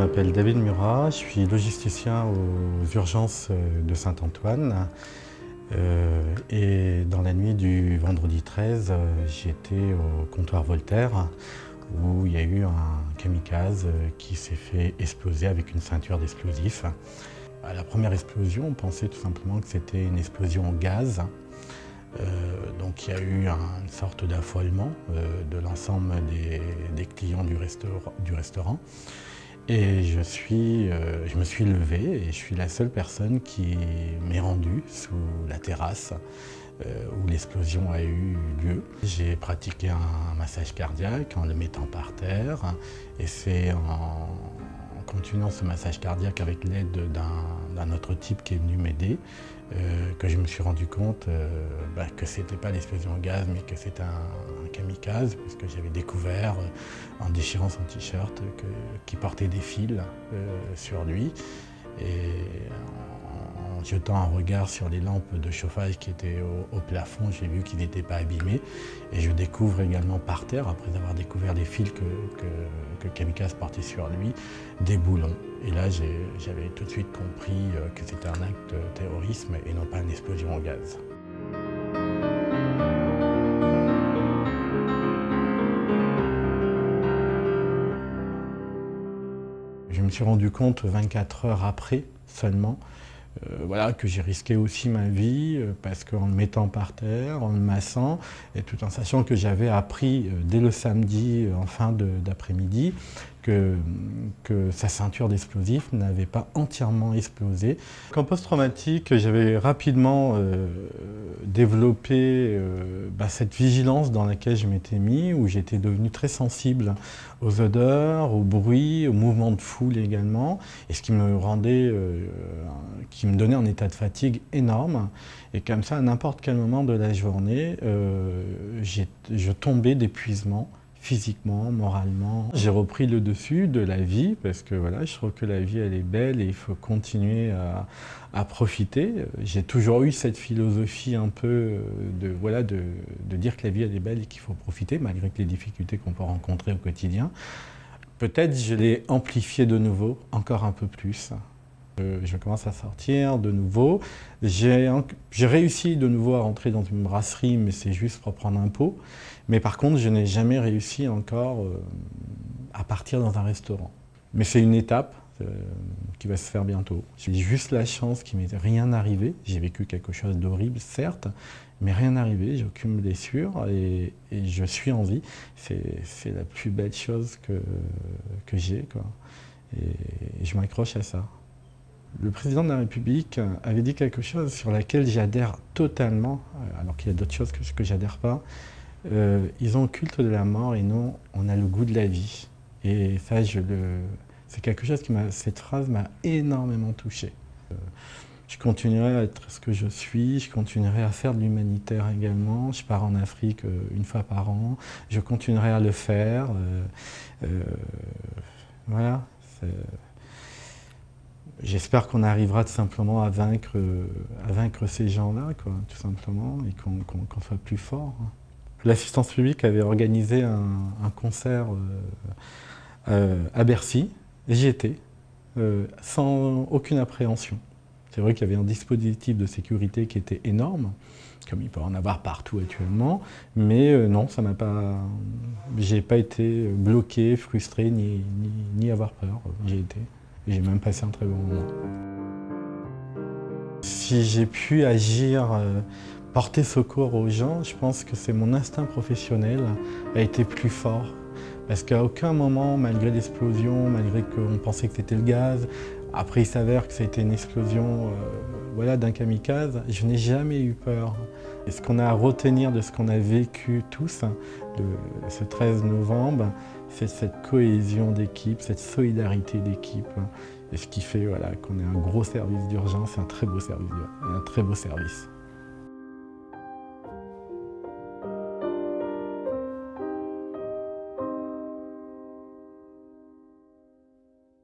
m'appelle David Murat, je suis logisticien aux urgences de Saint-Antoine. Et dans la nuit du vendredi 13, j'étais au comptoir Voltaire où il y a eu un kamikaze qui s'est fait exploser avec une ceinture d'explosifs. À la première explosion, on pensait tout simplement que c'était une explosion au gaz. Donc il y a eu une sorte d'affolement de l'ensemble des clients du restaurant. Et je me suis levé et je suis la seule personne qui m'est rendue sous la terrasse où l'explosion a eu lieu. J'ai pratiqué un massage cardiaque en le mettant par terre et c'est en continuant ce massage cardiaque avec l'aide d'un autre type qui est venu m'aider que je me suis rendu compte que ce n'était pas l'explosion au gaz mais que c'était un kamikaze, puisque j'avais découvert en déchirant son t-shirt qu'il portait des fils sur lui. Et en jetant un regard sur les lampes de chauffage qui étaient au plafond, j'ai vu qu'ils n'étaient pas abîmés. Et je découvre également par terre, après avoir découvert des fils que le kamikaze portait sur lui, des boulons. Et là, j'avais tout de suite compris que c'était un acte de terrorisme et non pas une explosion au gaz. Je me suis rendu compte 24 heures après seulement que j'ai risqué aussi ma vie parce qu'en le mettant par terre, en le massant et tout en sachant que j'avais appris dès le samedi en fin d'après-midi que sa ceinture d'explosifs n'avait pas entièrement explosé. En post-traumatique, j'avais rapidement développé cette vigilance dans laquelle je m'étais mis, où j'étais devenu très sensible aux odeurs, aux bruits, aux mouvements de foule également, et ce qui me rendait, qui me donnait un état de fatigue énorme. Et comme ça, à n'importe quel moment de la journée, je tombais d'épuisement. Physiquement, moralement. J'ai repris le dessus de la vie parce que voilà, je trouve que la vie elle est belle et il faut continuer à profiter. J'ai toujours eu cette philosophie un peu de dire que la vie elle est belle et qu'il faut profiter malgré les difficultés qu'on peut rencontrer au quotidien. Peut-être je l'ai amplifié de nouveau, encore un peu plus. Je commence à sortir de nouveau. J'ai réussi de nouveau à rentrer dans une brasserie, mais c'est juste pour prendre un pot. Mais par contre, je n'ai jamais réussi encore à partir dans un restaurant. Mais c'est une étape qui va se faire bientôt. J'ai juste la chance qu'il ne m'est rien arrivé. J'ai vécu quelque chose d'horrible, certes, mais rien arrivé. J'ai aucune blessure et je suis en vie. C'est la plus belle chose que j'ai, quoi. Et je m'accroche à ça. Le président de la République avait dit quelque chose sur laquelle j'adhère totalement, alors qu'il y a d'autres choses que j'adhère pas. Ils ont le culte de la mort et nous, on a le goût de la vie. Et ça, c'est quelque chose cette phrase m'a énormément touché. Je continuerai à être ce que je suis, je continuerai à faire de l'humanitaire également. Je pars en Afrique une fois par an, je continuerai à le faire. Voilà. J'espère qu'on arrivera tout simplement à vaincre ces gens-là, tout simplement, et qu'on soit plus fort. L'assistance publique avait organisé un concert à Bercy, et j'y étais, sans aucune appréhension. C'est vrai qu'il y avait un dispositif de sécurité qui était énorme, comme il peut en avoir partout actuellement, mais non, ça m'a pas... J'ai pas été bloqué, frustré, ni avoir peur, j'y étais. J'ai même passé un très bon moment. Si j'ai pu agir, porter secours aux gens, je pense que c'est mon instinct professionnel a été plus fort. Parce qu'à aucun moment, malgré l'explosion, malgré qu'on pensait que c'était le gaz, après il s'avère que c'était une explosion d'un kamikaze, je n'ai jamais eu peur. Et ce qu'on a à retenir de ce qu'on a vécu tous, ce 13 novembre, c'est cette cohésion d'équipe, cette solidarité d'équipe. Et ce qui fait qu'on ait un gros service d'urgence, un très beau service.